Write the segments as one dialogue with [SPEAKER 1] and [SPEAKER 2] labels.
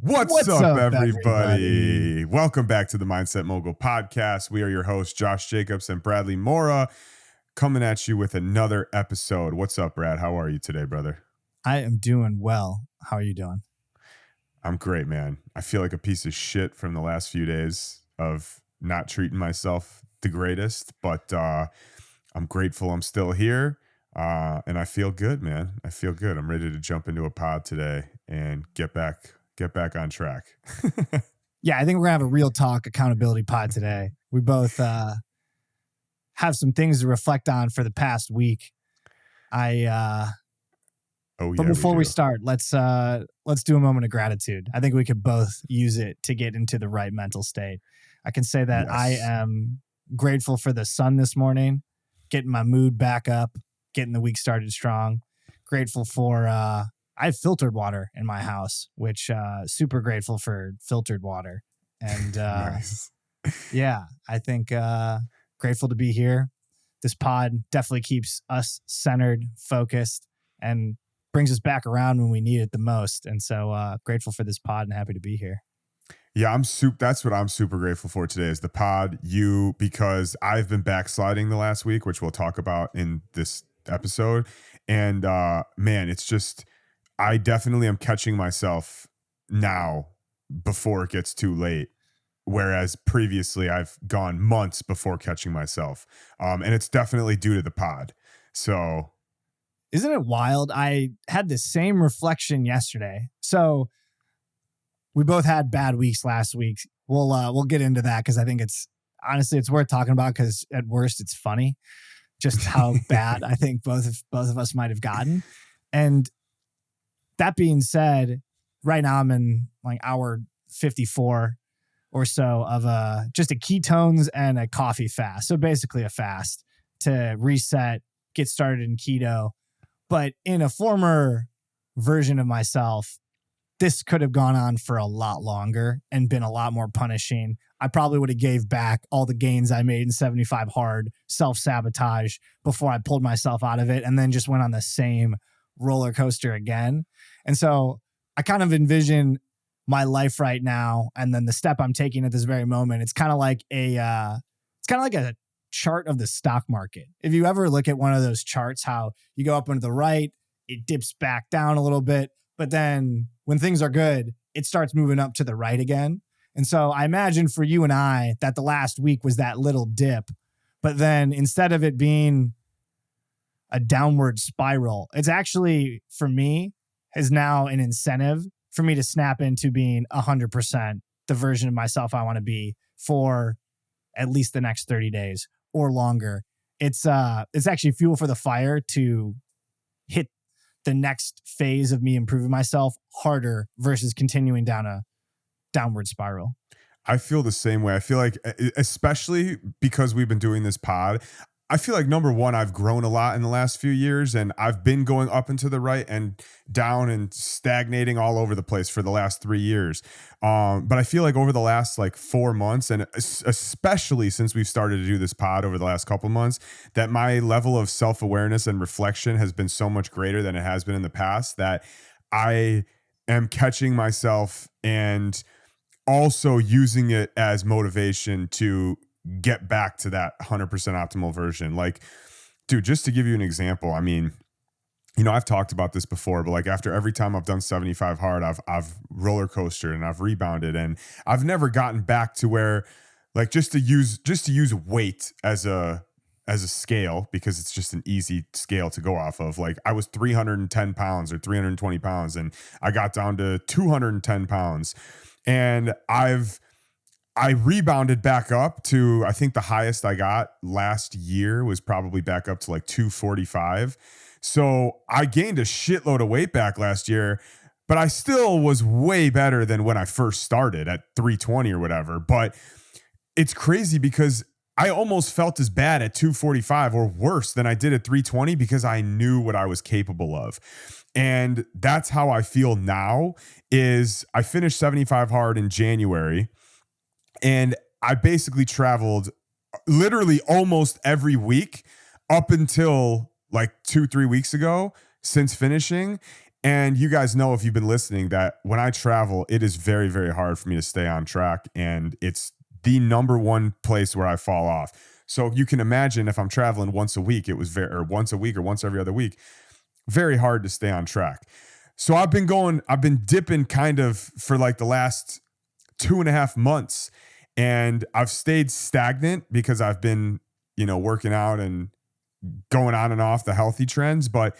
[SPEAKER 1] What's up, everybody?
[SPEAKER 2] everybody?
[SPEAKER 1] Welcome back to the Mindset Mogul podcast. We are your hosts, Josh Jacobs and Bradley Mora, coming at you with another episode. What's up, Brad? How are you today, brother?
[SPEAKER 2] I am doing well. How are you doing?
[SPEAKER 1] I'm great, man. I feel like a piece of shit from the last few days of not treating myself the greatest, but I'm grateful I'm still here. And I feel good, man. I feel good. I'm ready to jump into a pod today and get back on track.
[SPEAKER 2] Yeah, I think we're going to have a real talk accountability pod today. We both have some things to reflect on for the past week. But before we start, let's do a moment of gratitude. I think we could both use it to get into the right mental state. I can say that I am grateful for the sun this morning, getting my mood back up, getting the week started strong. Grateful for I have filtered water in my house, which super grateful for filtered water. And
[SPEAKER 1] Nice.
[SPEAKER 2] yeah, I think grateful to be here. This pod definitely keeps us centered, focused, and brings us back around when we need it the most. And so grateful for this pod and happy to be here.
[SPEAKER 1] Yeah, that's what I'm super grateful for today is the pod, because I've been backsliding the last week, which we'll talk about in this episode. And man, it's just, I definitely am catching myself now before it gets too late. Whereas previously I've gone months before catching myself. And it's definitely due to the pod. So
[SPEAKER 2] isn't it wild? I had the same reflection yesterday. So we both had bad weeks last week. We'll get into that because I think it's worth talking about because at worst it's funny just how bad I think both of us might have gotten. And that being said, right now I'm in like hour 54 or so of just a ketones and a coffee fast. So basically a fast to reset, get started in keto. But in a former version of myself, this could have gone on for a lot longer and been a lot more punishing. I probably would have gave back all the gains I made in 75 hard, self-sabotage before I pulled myself out of it and then just went on the same roller coaster again. And so I kind of envision my life right now and then the step I'm taking at this very moment. It's kind of like a chart of the stock market. If you ever look at one of those charts, how you go up and to the right, it dips back down a little bit, but then when things are good, it starts moving up to the right again. And so I imagine for you and I that the last week was that little dip, but then instead of it being a downward spiral, it's actually, for me, is now an incentive for me to snap into being 100% the version of myself I want to be for at least the next 30 days or longer. It's actually fuel for the fire to hit the next phase of me improving myself harder versus continuing down a downward spiral.
[SPEAKER 1] I feel the same way. I feel like, especially because we've been doing this pod, I feel like number one, I've grown a lot in the last few years and I've been going up and to the right and down and stagnating all over the place for the last 3 years. But I feel like over the last 4 months, and especially since we've started to do this pod over the last couple months, that my level of self-awareness and reflection has been so much greater than it has been in the past that I am catching myself and also using it as motivation to get back to that 100% optimal version. Like, dude, just to give you an example, I mean, I've talked about this before, but after every time I've done 75 hard, I've roller coastered and I've rebounded, and I've never gotten back to where, just to use weight as a scale, because it's just an easy scale to go off of. I was 310 pounds or 320 pounds, and I got down to 210 pounds, and I rebounded back up to, I think the highest I got last year was probably back up to 245. So I gained a shitload of weight back last year, but I still was way better than when I first started at 320 or whatever. But it's crazy because I almost felt as bad at 245 or worse than I did at 320 because I knew what I was capable of. And that's how I feel now. Is I finished 75 hard in January, and I basically traveled literally almost every week up until 2-3 weeks ago since finishing. And you guys know, if you've been listening, that when I travel, it is very, very hard for me to stay on track. And it's the number one place where I fall off. So you can imagine, if I'm traveling once a week, or once a week or once every other week, very hard to stay on track. So I've been dipping kind of for like the last 2.5 months, and I've stayed stagnant because I've been, working out and going on and off the healthy trends. But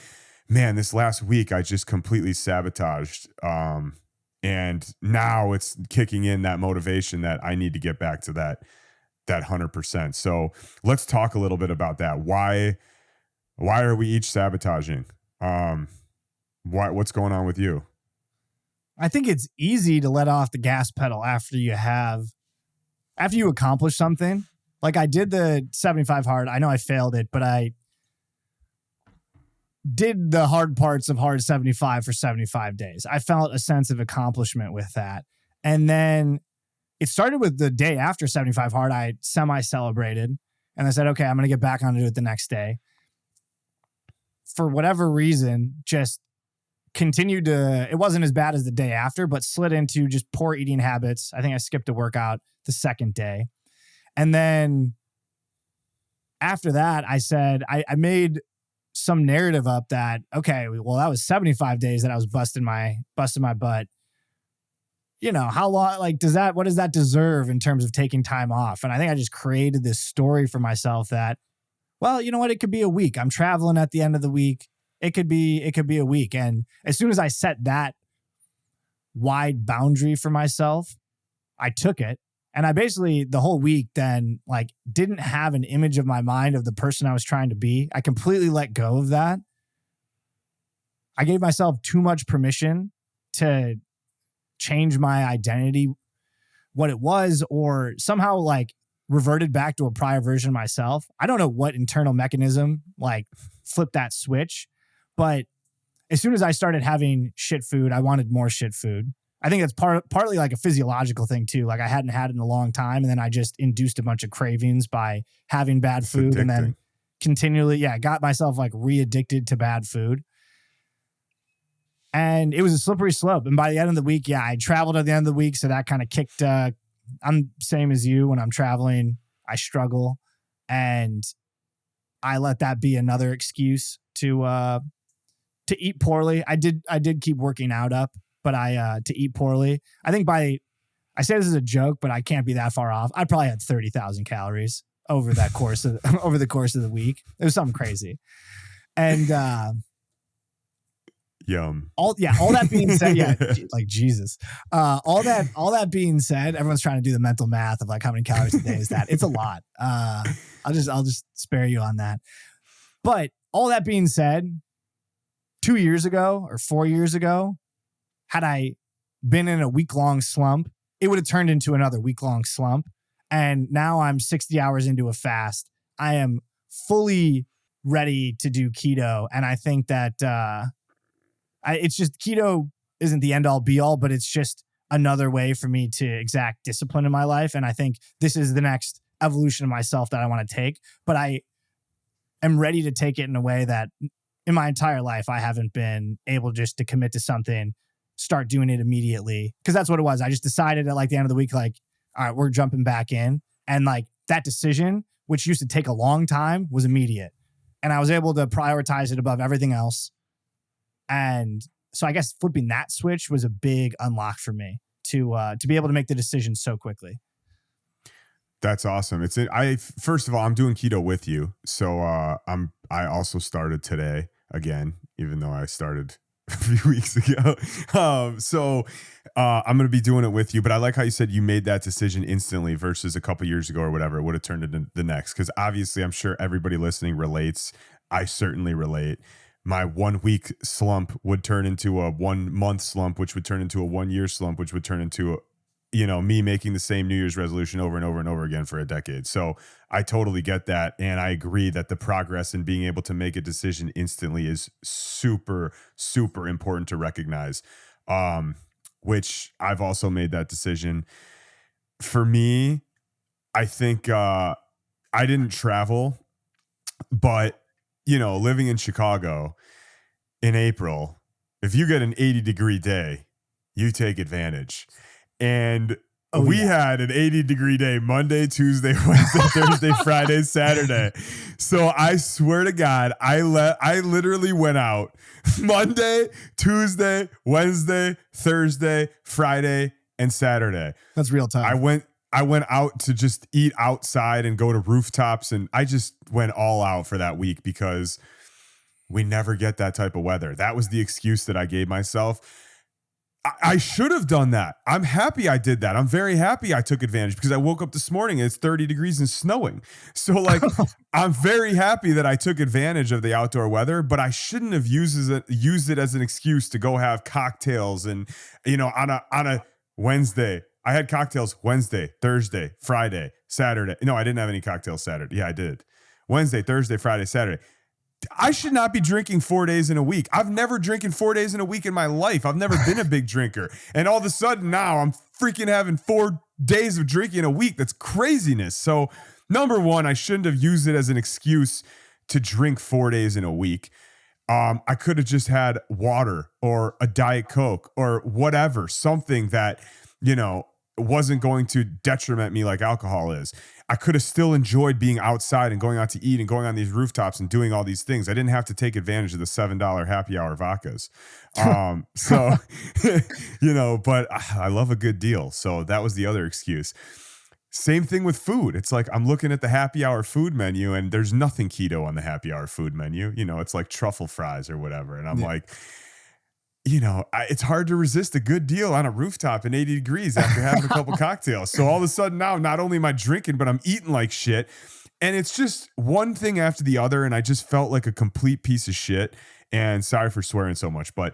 [SPEAKER 1] man, this last week I just completely sabotaged. And now it's kicking in that motivation that I need to get back to that 100%. So let's talk a little bit about that. Why are we each sabotaging? What's going on with you?
[SPEAKER 2] I think it's easy to let off the gas pedal after you accomplish something. Like I did the 75 hard. I know I failed it, but I did the hard parts of hard 75 for 75 days. I felt a sense of accomplishment with that. And then it started with the day after 75 hard. I semi-celebrated and I said, okay, I'm going to get back onto it the next day. For whatever reason, just continued to, it wasn't as bad as the day after, but slid into just poor eating habits. I think I skipped a workout the second day. And then after that, I said, I made some narrative up that, okay, well, that was 75 days that I was busting my butt. How long, like, what does that deserve in terms of taking time off? And I think I just created this story for myself that, well, you know what? It could be a week. I'm traveling at the end of the week. It could be a week. And as soon as I set that wide boundary for myself, I took it. And I basically the whole week then like didn't have an image of my mind of the person I was trying to be. I completely let go of that. I gave myself too much permission to change my identity, what it was, or somehow like reverted back to a prior version of myself. I don't know what internal mechanism like flipped that switch, but as soon as I started having shit food, I wanted more shit food. I think it's partly like a physiological thing too. Like I hadn't had it in a long time, and then I just induced a bunch of cravings by having bad food, and then continually, got myself like re-addicted to bad food. And it was a slippery slope. And by the end of the week, I traveled at the end of the week, so that kind of kicked. I'm same as you. When I'm traveling, I struggle, and I let that be another excuse to eat poorly. I did keep working out up, but to eat poorly. I think I say this as a joke, but I can't be that far off. I probably had 30,000 calories over that course of over the course of the week. It was something crazy. And
[SPEAKER 1] yum.
[SPEAKER 2] All that being said, like Jesus. All that being said, everyone's trying to do the mental math of like how many calories a day is that. It's a lot. I'll just spare you on that. But all that being said, 2 years ago or 4 years ago, had I been in a week-long slump, it would have turned into another week-long slump. And now I'm 60 hours into a fast. I am fully ready to do keto. And I think that it's just keto isn't the end all be all, but it's just another way for me to exact discipline in my life. And I think this is the next evolution of myself that I want to take. But I am ready to take it in a way that in my entire life, I haven't been able just to commit to something, start doing it immediately. Because that's what it was. I just decided at like the end of the week, like, all right, we're jumping back in. And like that decision, which used to take a long time, was immediate. And I was able to prioritize it above everything else. And so I guess flipping that switch was a big unlock for me to be able to make the decision so quickly.
[SPEAKER 1] That's awesome. First of all, I'm doing keto with you. So I also started today again, even though I started a few weeks ago. I'm going to be doing it with you, but I like how you said you made that decision instantly versus a couple years ago or whatever. It would have turned into the next. Cause obviously I'm sure everybody listening relates. I certainly relate. My 1 week slump would turn into a 1 month slump, which would turn into a 1 year slump, which would turn into me making the same New Year's resolution over and over and over again for a decade. So I totally get that. And I agree that the progress in being able to make a decision instantly is super, super important to recognize, which I've also made that decision. For me, I think I didn't travel, but, living in Chicago in April, if you get an 80-degree day, you take advantage. And
[SPEAKER 2] Oh,
[SPEAKER 1] we
[SPEAKER 2] yeah.
[SPEAKER 1] had an 80-degree day Monday, Tuesday, Wednesday, Thursday, Friday, Saturday. So I swear to God, I literally went out Monday, Tuesday, Wednesday, Thursday, Friday, and Saturday.
[SPEAKER 2] That's real tough.
[SPEAKER 1] I went out to just eat outside and go to rooftops, and I just went all out for that week because we never get that type of weather. That was the excuse that I gave myself. I should have done that. I'm happy I did that. I'm very happy I took advantage because I woke up this morning and it's 30 degrees and snowing. So like, I'm very happy that I took advantage of the outdoor weather, but I shouldn't have used it as an excuse to go have cocktails. And, on a Wednesday, I had cocktails Wednesday, Thursday, Friday, Saturday. No, I didn't have any cocktails Saturday. Yeah, I did. Wednesday, Thursday, Friday, Saturday. I should not be drinking 4 days in a week. I've never drinking 4 days in a week in my life. I've never been a big drinker. And all of a sudden now I'm freaking having 4 days of drinking a week. That's craziness. So number one, I shouldn't have used it as an excuse to drink 4 days in a week. I could have just had water or a Diet Coke or whatever, something that, wasn't going to detriment me like alcohol is. I could have still enjoyed being outside and going out to eat and going on these rooftops and doing all these things. I didn't have to take advantage of the $7 happy hour vodkas. But I love a good deal. So that was the other excuse. Same thing with food. It's like I'm looking at the happy hour food menu and there's nothing keto on the happy hour food menu. It's like truffle fries or whatever. And I'm like, it's hard to resist a good deal on a rooftop in 80 degrees after having a couple cocktails. So all of a sudden now, not only am I drinking, but I'm eating like shit. And it's just one thing after the other. And I just felt like a complete piece of shit. And sorry for swearing so much, but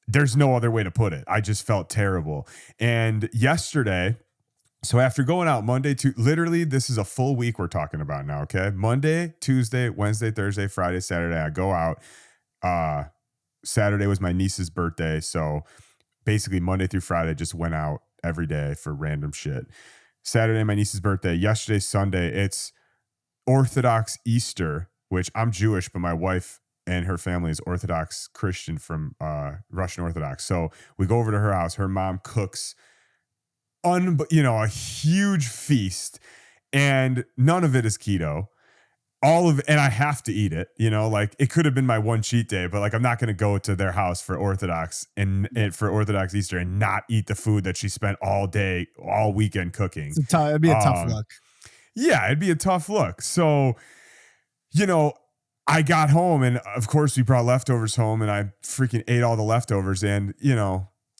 [SPEAKER 1] there's no other way to put it. I just felt terrible. And yesterday, so after going out Monday to literally, this is a full week we're talking about now. Okay. Monday, Tuesday, Wednesday, Thursday, Friday, Saturday, I go out. Saturday was my niece's birthday. So basically Monday through Friday, just went out every day for random shit. Saturday, my niece's birthday. Yesterday, Sunday, it's Orthodox Easter, which I'm Jewish, but my wife and her family is Orthodox Christian from Russian Orthodox. So we go over to her house. Her mom cooks a huge feast, and none of it is keto. All of it, and I have to eat it, like it could have been my one cheat day, but like I'm not going to go to their house for Orthodox and for Orthodox Easter and not eat the food that she spent all day, all weekend cooking.
[SPEAKER 2] It'd be a tough look.
[SPEAKER 1] Yeah, it'd be a tough look. So, I got home and of course we brought leftovers home and I freaking ate all the leftovers. And,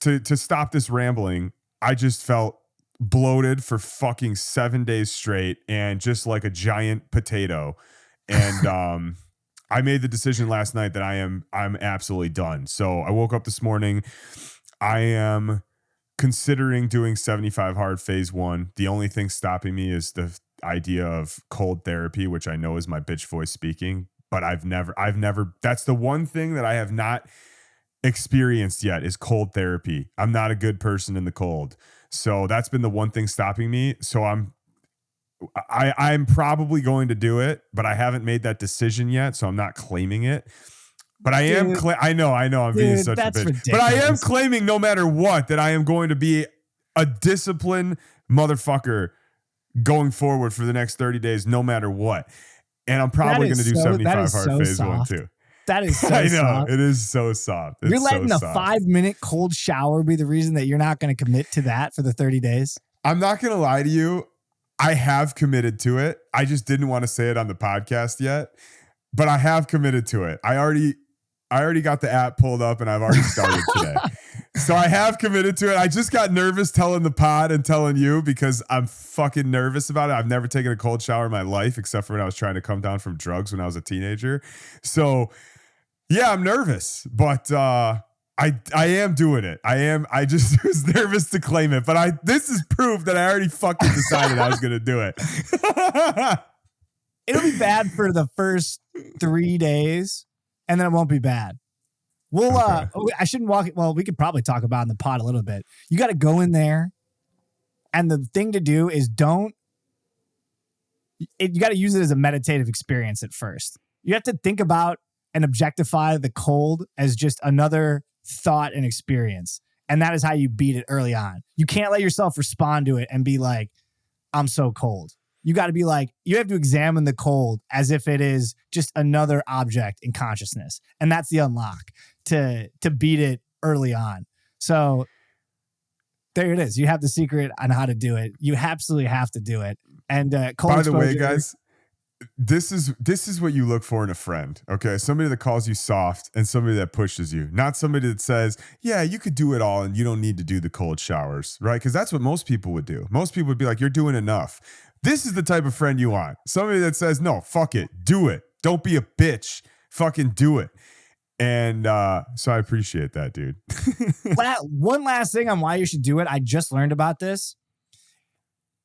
[SPEAKER 1] to stop this rambling, I just felt bloated for fucking 7 days straight and just like a giant potato. And I made the decision last night that I'm absolutely done. So I woke up this morning. I am considering doing 75 hard phase 1. The only thing stopping me is the idea of cold therapy, which I know is my bitch voice speaking, but I've never, that's the one thing that I have not experienced yet is cold therapy. I'm not a good person in the cold. So that's been the one thing stopping me. So I'm probably going to do it, but I haven't made that decision yet. So I'm not claiming it. But I am. I know. I'm being such a bitch. Ridiculous. But I am claiming, no matter what, that I am going to be a disciplined motherfucker going forward for the next 30 days, no matter what. And I'm probably going to do 75 hard phase 1 too.
[SPEAKER 2] That is so
[SPEAKER 1] I know.
[SPEAKER 2] soft.
[SPEAKER 1] It is so soft.
[SPEAKER 2] You're letting a 5-minute cold shower be the reason that you're not going to commit to that for the 30 days?
[SPEAKER 1] I'm not going to lie to you. I have committed to it. I just didn't want to say it on the podcast yet, but I have committed to it. I already got the app pulled up and I've already started today. So I have committed to it. I just got nervous telling the pod and telling you because I'm fucking nervous about it. I've never taken a cold shower in my life except for when I was trying to come down from drugs when I was a teenager. So yeah, I'm nervous, but I am doing it. I just was nervous to claim it, but this is proof that I already fucking decided I was going to do it.
[SPEAKER 2] It'll be bad for the first 3 days and then it won't be bad. We'll, okay. I shouldn't walk it. Well, we could probably talk about it in the pod a little bit. You got to go in there. And the thing to do is you got to use it as a meditative experience at first. You have to think about and objectify the cold as just another thought and experience. And that is how you beat it early on. You can't let yourself respond to it and be like, I'm so cold. You got to be like, you have to examine the cold as if it is just another object in consciousness. And that's the unlock to beat it early on. So there it is. You have the secret on how to do it. You absolutely have to do it. And cold
[SPEAKER 1] By
[SPEAKER 2] exposure,
[SPEAKER 1] the way, guys, this is what you look for in a friend. Okay, somebody that calls you soft and somebody that pushes you, not somebody that says, yeah, you could do it all and you don't need to do the cold showers, right? Because that's what most people would do. Most people would be like, you're doing enough. This is the type of friend you want. Somebody that says, no, fuck it, do it, don't be a bitch, fucking do it. And so I appreciate that, dude.
[SPEAKER 2] One last thing on why you should do it. I just learned about this.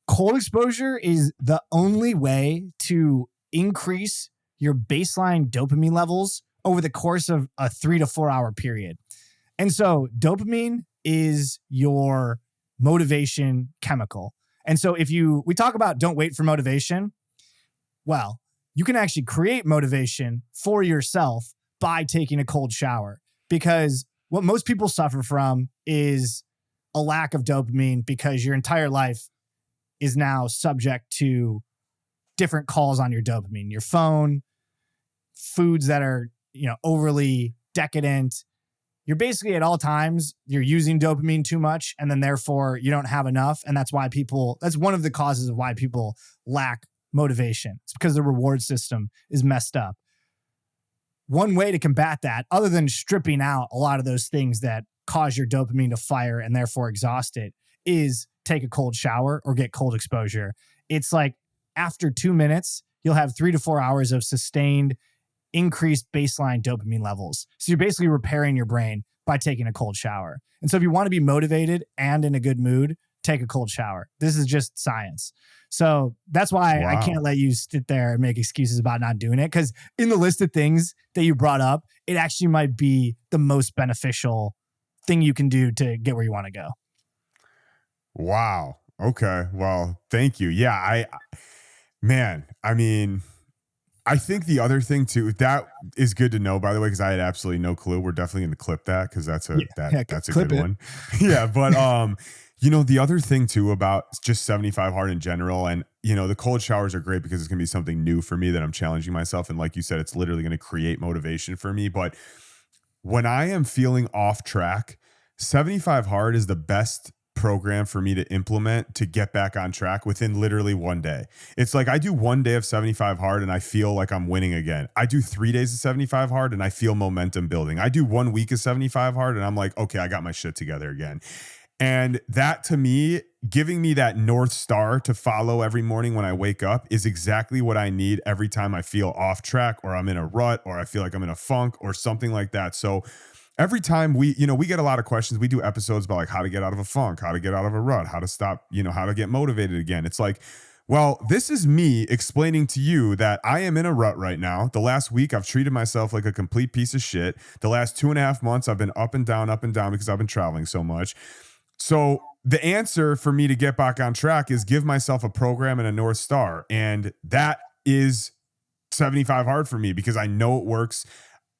[SPEAKER 2] Cold exposure is the only way to increase your baseline dopamine levels over the course of a 3 to 4 hour period. And so dopamine is your motivation chemical. And so we talk about don't wait for motivation. Well, you can actually create motivation for yourself by taking a cold shower, because what most people suffer from is a lack of dopamine because your entire life is now subject to different calls on your dopamine, your phone, foods that are, overly decadent. You're basically at all times, you're using dopamine too much, and then therefore you don't have enough. And that's one of the causes of why people lack motivation. It's because the reward system is messed up. One way to combat that, other than stripping out a lot of those things that cause your dopamine to fire and therefore exhaust it, is take a cold shower or get cold exposure. It's like after 2 minutes, you'll have 3 to 4 hours of sustained increased baseline dopamine levels. So you're basically repairing your brain by taking a cold shower. And so if you want to be motivated and in a good mood, take a cold shower. This is just science. So that's why I can't let you sit there and make excuses about not doing it. Because in the list of things that you brought up, it actually might be the most beneficial thing you can do to get where you want to go.
[SPEAKER 1] Wow. Okay. Well, thank you. Yeah. I think the other thing too, that is good to know, by the way, because I had absolutely no clue. We're definitely going to clip that because that's a good one. Yeah. But, the other thing too about just 75 hard in general, and, the cold showers are great because it's going to be something new for me that I'm challenging myself. And like you said, it's literally going to create motivation for me. But when I am feeling off track, 75 hard is the best program for me to implement to get back on track within literally 1 day. It's like I do 1 day of 75 hard and I feel like I'm winning again. I do 3 days of 75 hard and I feel momentum building. I do 1 week of 75 hard and I'm like, okay, I got my shit together again. And that, to me, giving me that North Star to follow every morning when I wake up is exactly what I need every time I feel off track or I'm in a rut or I feel like I'm in a funk or something like that. So every time we get a lot of questions. We do episodes about like how to get out of a funk, how to get out of a rut, how to stop, how to get motivated again. It's like, well, this is me explaining to you that I am in a rut right now. The last week I've treated myself like a complete piece of shit. The last 2.5 months I've been up and down because I've been traveling so much. So the answer for me to get back on track is give myself a program and a North Star. And that is 75 hard for me because I know it works.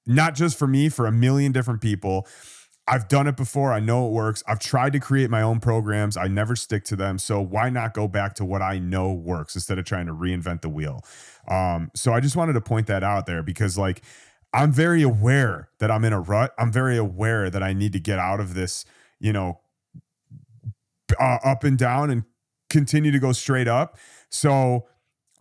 [SPEAKER 1] Not just for me, for a million different people. I've done it before. I know it works. I've tried to create my own programs. I never stick to them. So why not go back to what I know works instead of trying to reinvent the wheel? So I just wanted to point that out there because I'm very aware that I'm in a rut. I'm very aware that I need to get out of this, up and down and continue to go straight up. So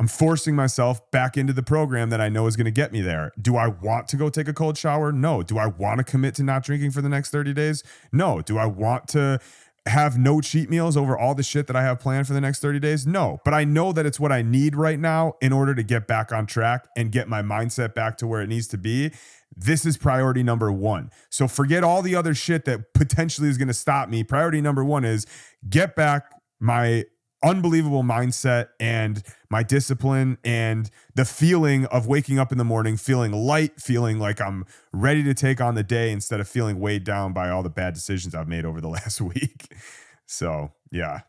[SPEAKER 1] I'm forcing myself back into the program that I know is going to get me there. Do I want to go take a cold shower? No. Do I want to commit to not drinking for the next 30 days? No. Do I want to have no cheat meals over all the shit that I have planned for the next 30 days? No. But I know that it's what I need right now in order to get back on track and get my mindset back to where it needs to be. This is priority number 1. So forget all the other shit that potentially is going to stop me. Priority number 1 is get back my unbelievable mindset and my discipline and the feeling of waking up in the morning, feeling light, feeling like I'm ready to take on the day instead of feeling weighed down by all the bad decisions I've made over the last week. So, yeah.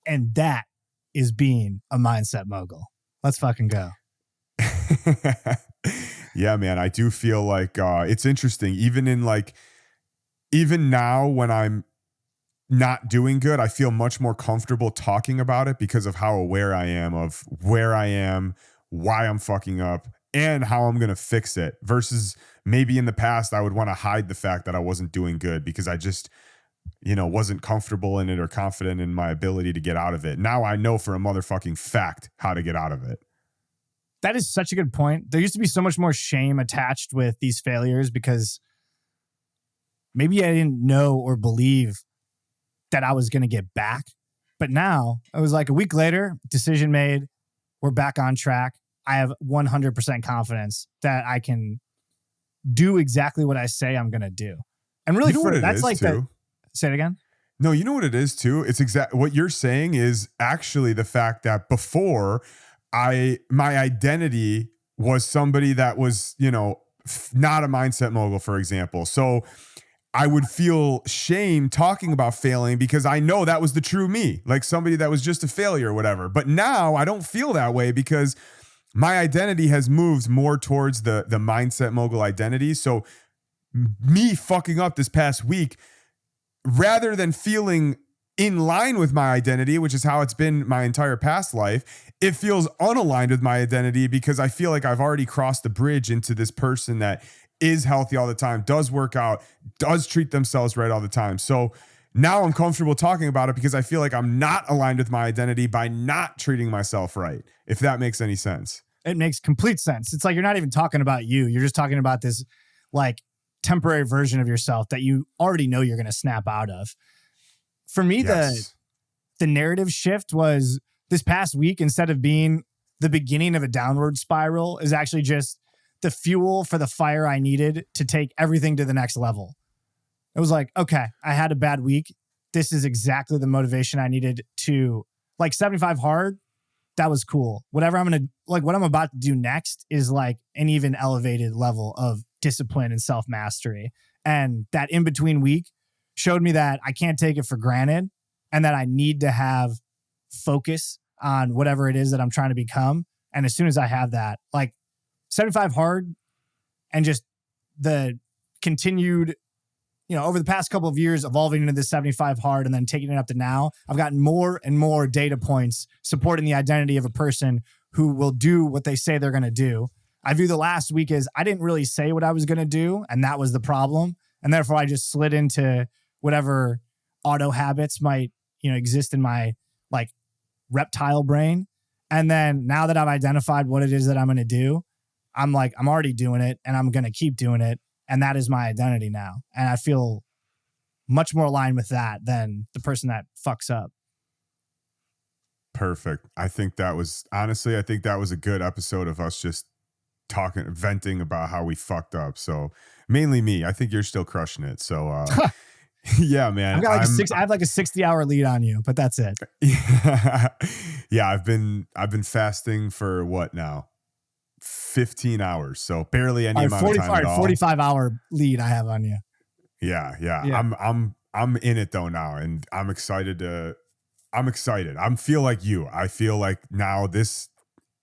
[SPEAKER 2] And that is being a mindset mogul. Let's fucking go.
[SPEAKER 1] Yeah, man. I do feel like it's interesting. Even in even now when I'm not doing good, I feel much more comfortable talking about it because of how aware I am of where I am, why I'm fucking up, and how I'm going to fix it. Versus maybe in the past, I would want to hide the fact that I wasn't doing good because I just, wasn't comfortable in it or confident in my ability to get out of it. Now I know for a motherfucking fact how to get out of it.
[SPEAKER 2] That is such a good point. There used to be so much more shame attached with these failures because maybe I didn't know or believe that I was going to get back. But now it was like a week later, decision made. We're back on track. I have 100% confidence that I can do exactly what I say I'm going to do. And really, that's like the. Say it again.
[SPEAKER 1] No, you know what it is too? It's exactly what you're saying is actually the fact that before my identity was somebody that was, not a mindset mogul, for example. So I would feel shame talking about failing because I know that was the true me, like somebody that was just a failure or whatever. But now I don't feel that way because my identity has moved more towards the mindset mogul identity. So me fucking up this past week, rather than feeling in line with my identity, which is how it's been my entire past life, it feels unaligned with my identity because I feel like I've already crossed the bridge into this person that is healthy all the time, does work out, does treat themselves right all the time. So now I'm comfortable talking about it because I feel like I'm not aligned with my identity by not treating myself right, if that makes any sense.
[SPEAKER 2] It makes complete sense. It's like you're not even talking about you. You're just talking about this like temporary version of yourself that you already know you're going to snap out of. For me, yes. The narrative shift was this past week, instead of being the beginning of a downward spiral, is actually just the fuel for the fire I needed to take everything to the next level. It was like, okay, I had a bad week. This is exactly the motivation I needed to, like 75 hard. That was cool. Whatever I'm going to, like what I'm about to do next is like an even elevated level of discipline and self-mastery. And that in-between week showed me that I can't take it for granted and that I need to have focus on whatever it is that I'm trying to become. And as soon as I have that, like 75 hard and just the continued, over the past couple of years, evolving into this 75 hard and then taking it up to now, I've gotten more and more data points supporting the identity of a person who will do what they say they're going to do. I view the last week as I didn't really say what I was going to do, and that was the problem. And therefore, I just slid into whatever auto habits might, exist in my like reptile brain. And then now that I've identified what it is that I'm going to do, I'm like, I'm already doing it and I'm going to keep doing it. And that is my identity now. And I feel much more aligned with that than the person that fucks up.
[SPEAKER 1] Perfect. I think that was a good episode of us just venting about how we fucked up. So mainly me. I think you're still crushing it. So yeah, man.
[SPEAKER 2] I have like a 60-hour lead on you, but that's it.
[SPEAKER 1] Yeah, I've been fasting for what now? 15 hours. So barely any amount of time at all.
[SPEAKER 2] 45-hour lead I have on you.
[SPEAKER 1] Yeah. I'm in it though now, and I'm excited. I feel like you. I feel like now this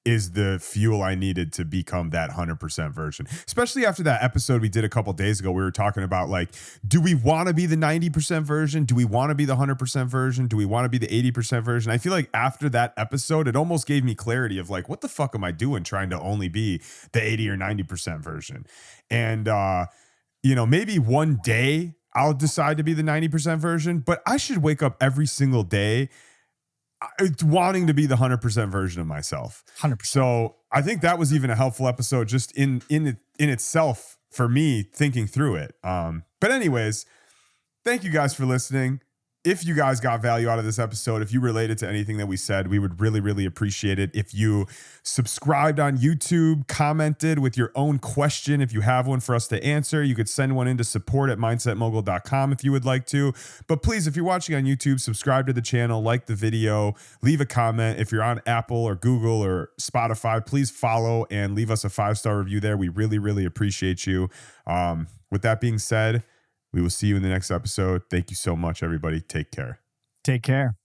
[SPEAKER 1] is the fuel I needed to become that 100% version. Especially after that episode we did a couple days ago, we were talking about like, do we want to be the 90% version? Do we want to be the 100% version? Do we want to be the 80% version? I feel like after that episode, it almost gave me clarity of like, what the fuck am I doing trying to only be the 80 or 90% version? And, maybe one day I'll decide to be the 90% version, but I should wake up every single day wanting to be the 100% version of myself.
[SPEAKER 2] 100%.
[SPEAKER 1] So I think that was even a helpful episode just in itself for me thinking through it. But anyways, thank you guys for listening. If you guys got value out of this episode, if you related to anything that we said, we would really, really appreciate it. If you subscribed on YouTube, commented with your own question, if you have one for us to answer, you could send one into support@mindsetmogul.com if you would like to. But please, if you're watching on YouTube, subscribe to the channel, like the video, leave a comment. If you're on Apple or Google or Spotify, please follow and leave us a 5-star review there. We really, really appreciate you. With that being said, we will see you in the next episode. Thank you so much, everybody. Take care.
[SPEAKER 2] Take care.